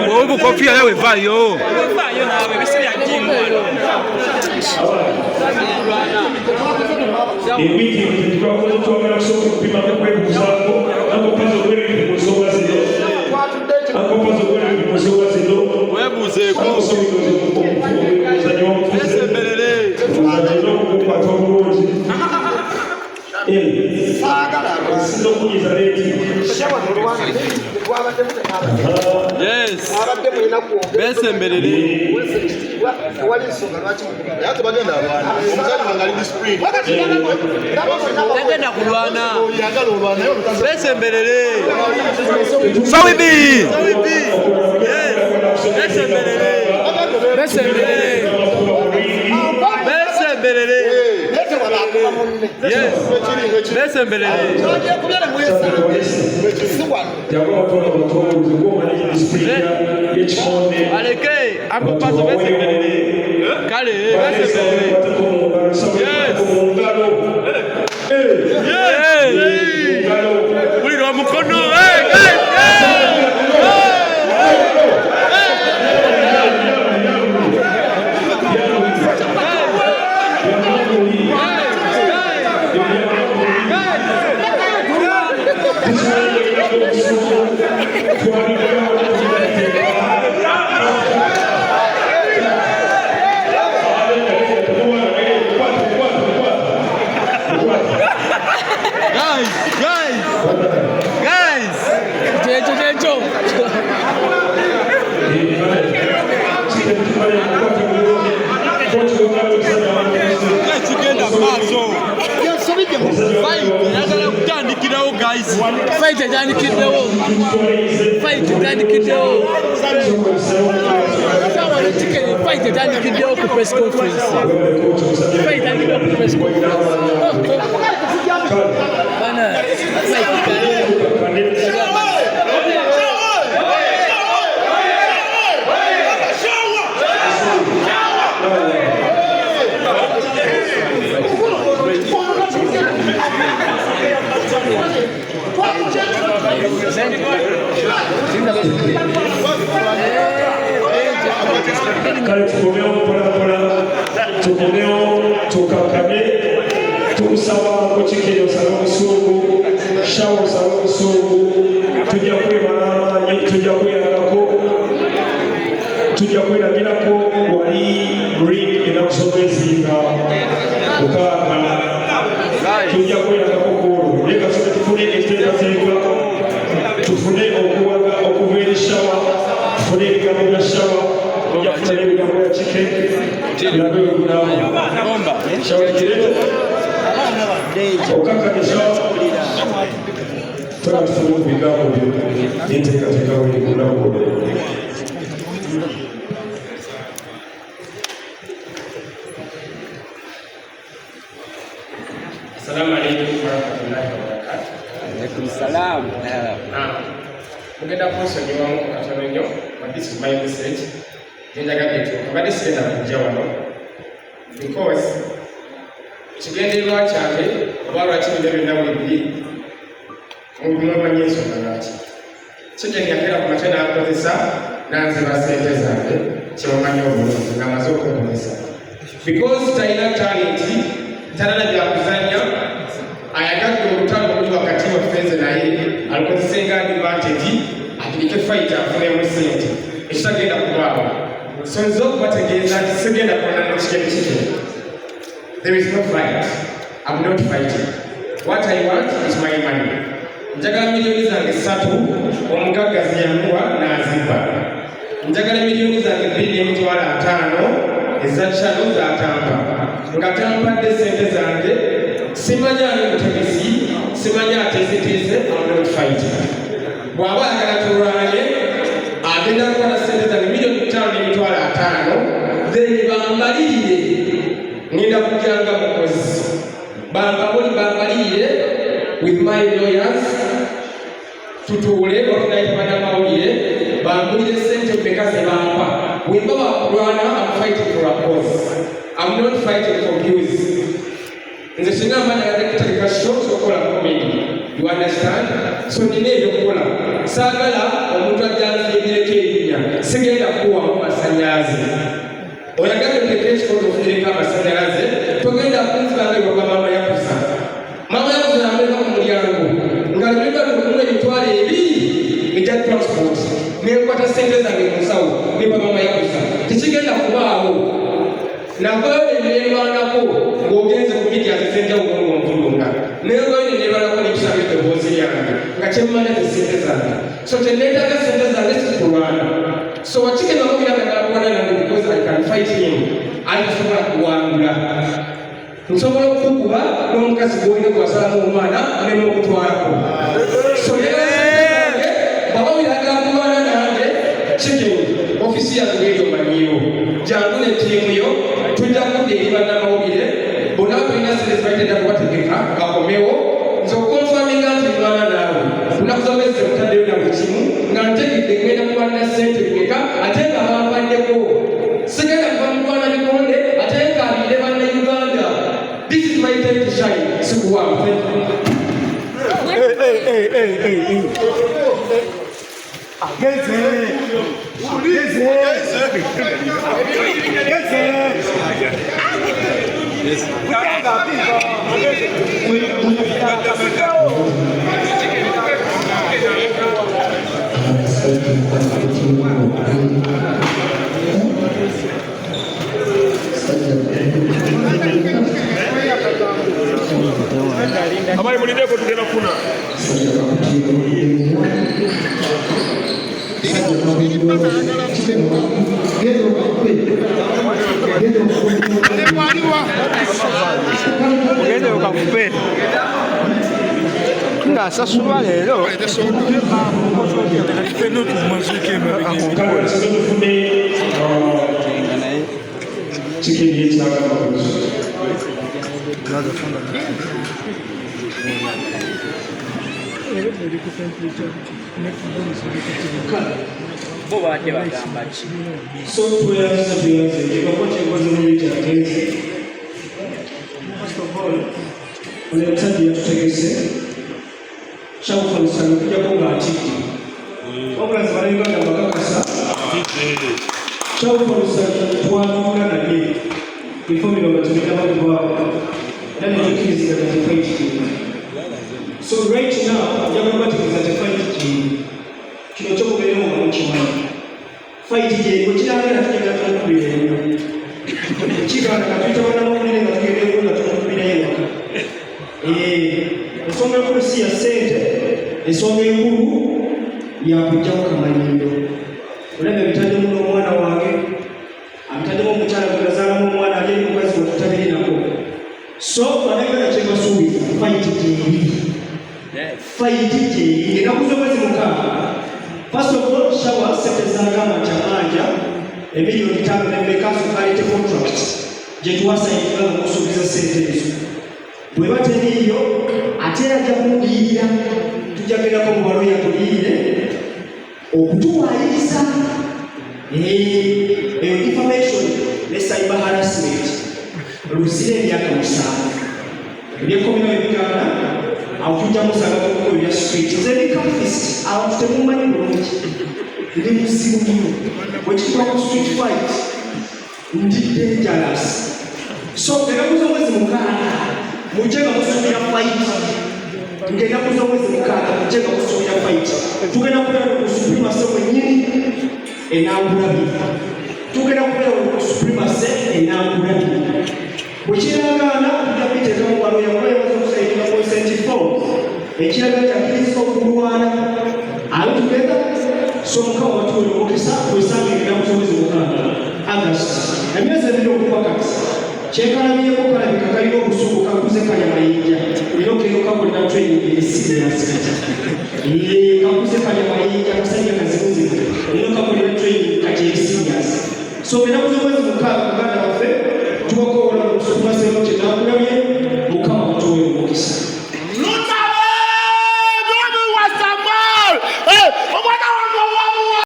Wewe kofia wewe vayo. Vayo nawe bisi ya jimu. Ibiki tukakoze twagala kusooka kupima kwekuzaako akopazo gw'ebintu musowa zino akopazo gw'ebintu musowa zino webuzeeko omuzanyo w'omufuzi omuzanyo n'okukwata obulungi sinza okunyiza leeti yes besemberere tagenda kulwana besemberere sawibi besemberere besemberere besemberere yes besemberere aleke akopazo besemberere kale besemberere yes muliro wa mukono Fight and kill the wall. Fight and kill the wall. Someone chicken fight and kill the wall press conference. Fight and kill the press conference. Bana fight kale tukomeo mpolampola tukomeo tukakame tukusaba kukikkiriza osala obusungu shawo osala obusungu tujja kwebala amaanyi tujja kweyagako tujja kweragirako wali ring ennaku z'omwezinga mukaaga tujja kweragako goolo naye kasooke tufune enteekateeka tufune okuwaga okuva eri shawa tufune ebigambo bya shawa tujja ebigambo bya kike birabe wegulamu shawa kireto okakanyisa tola tufune ku bigambo byo enteekateeka wegulamu. Assalamu alaikum warahmatullahi wabarakatuh. Alaikum salam. Mugenda kunsonyiwamu katono nnyo, but this is my message. Gyenjagadde tukabadde sigenda kujja wano because ekigendererwa kyange oba lwaki bino byonna bwebiri mumumanyi ensonga lwaki so gye nyakeera ku makya n'akozesa n'anziba ssente zange kyemumanyi obulungi ng'amaze okwekozesa because talina talenti talina byakuzanya ayagadde olutalo oli wakati waffe nze naye alukozesenga advantage agirike fight afunemu ssente ekitagenda kubaawo so nze okubategeeza nti sigenda kuonana nekigere kikyo. There is no fight. I'm not fighting. What I want is my money. Njagala milioni zange 3 omugaggazi yamuwa n'azibba. Njagala milioni zange 2.5 eza chano z'atamba. Nga tampadde ssente zange simanya ani mutegesi simanya ateeseteese. I'm not fighting. Bw'aba ayagala tulwanye agenda kukola ssente zange 5.5 then bambalire ngenda kujanga mukozi bambabuli bambalire with my lawyers tutuule okunaitibana mawulire bambulire ssente mpeka ze bampa bwemba bakulwana I'm fighting for a cause. I'm not fighting for views. Nze singa amaanyi agategetegeka show okukola comedy You understand? So nina ebyokukola saagala omuntu ajjanziyebireko erinnya sigenda kuwamu masannyalaze oyagala ebireko ekikoto okufireko amasannyalaze togenda kunzibanga mama yakuza mama yakuza namuleka ku mulyango nga lulida lukumu emitwalo ebiri ejja transport nenkwata sente zange mu nsawo niba mama yakuza tekigenda kubaawo navayo neneerwanako ng'ogenze ku midia zizenjawulo ng'onvulunga nevayo neneerwanako nekusaba eddoboozi lyange nga kyemmanya tesente zange so teneetaaga sente zange sikulwana so wakigenda mubiraga nalwana nange because I can fight him alikusobola kuwangula nsobola okukuba n'omukazi gwolina gwasalamu omwana nemukutwalako so babawiraga kulwana nange kigeni ofisi yange eri omanyiiro jangu ne ttiimu yo tujja kudda eri bannamawulire bonna tulina sente zibaitedda kubategeka bakomewo nze okonfaminga nti mwana naawe lunaku zamezi mutaddeyo naku kimu nga ntegedde ngenda kubalina sente bimeka ate nga bampaddeko sigenda kuba mukwana bikonde ate nkaabire banna Uganda. This is my time to shine. Sikuwamu. Amai mulinde ko tugenda kuna. Ugende ukakupe. Nga sasulwa lero. So first of all, unahitaji tutegese shauri sana kuja kwa atiki. Obra za wale Uganda bakakasa. Shauri sana tuanduka na nini? Before we go to the level then the kids are at 5 So right now, Yamamati is at 5G. Kinochoko leo mwanachimani. 5G which is another thing that we do. Chika na kapita wana mwingine na tukio na tukubina yeye. Usome kursi ya sente, usome nguru ya kujawa kama ndio. Uleme mtaje mno mwana wake. Amtaje mwana mchana kuzala mwana aliye mwezi wa kutabiri na kwa. So wanaenda na chema subi 5G. 5G inakuzo mwezi mkaa. First of all, shawa sente zanga machamanja milioni 5 na mmekafu kalite contract. Jetuwasa ikala kusubiza sente hizo. Bwe bateni hiyo atera jakudiira tujagenda ko mubalo ya tuliire okutuwaliza information ne cyber harassment lusire byaka musana ebyekomina ebigana akuja musanga ko ya street zeri kafist awafite mumanyi bulungi ndi musimu nnyo bwekituba ku street fight ndi dangerous so erakuza mwezi mukaaga mujega kusubira fight ngenda kuza mwezi mukaaga mujega kusubira fight tugenda kulera ku supremacy mwenyini enangulabi tugenda kulera ku supremacy enangulabi bwekiragaana tutapiteeka mu walo yakola yakusaidia ku incentive forms ekiraga kya kristo okulwana ali tugenda so mukawa watuwe omukisa twesange ngenda ku mwezi mukaaga August emyezi ebiri okuva kati kyekalabiyeko kalabika kalina obusuku kakuze kalya mayinja era okero kakolera training serious kakuze kalya mayinja kasajja kazibuzibu era kakolera training kati serious so enaku z'omwezi mukaaga Uganda waffe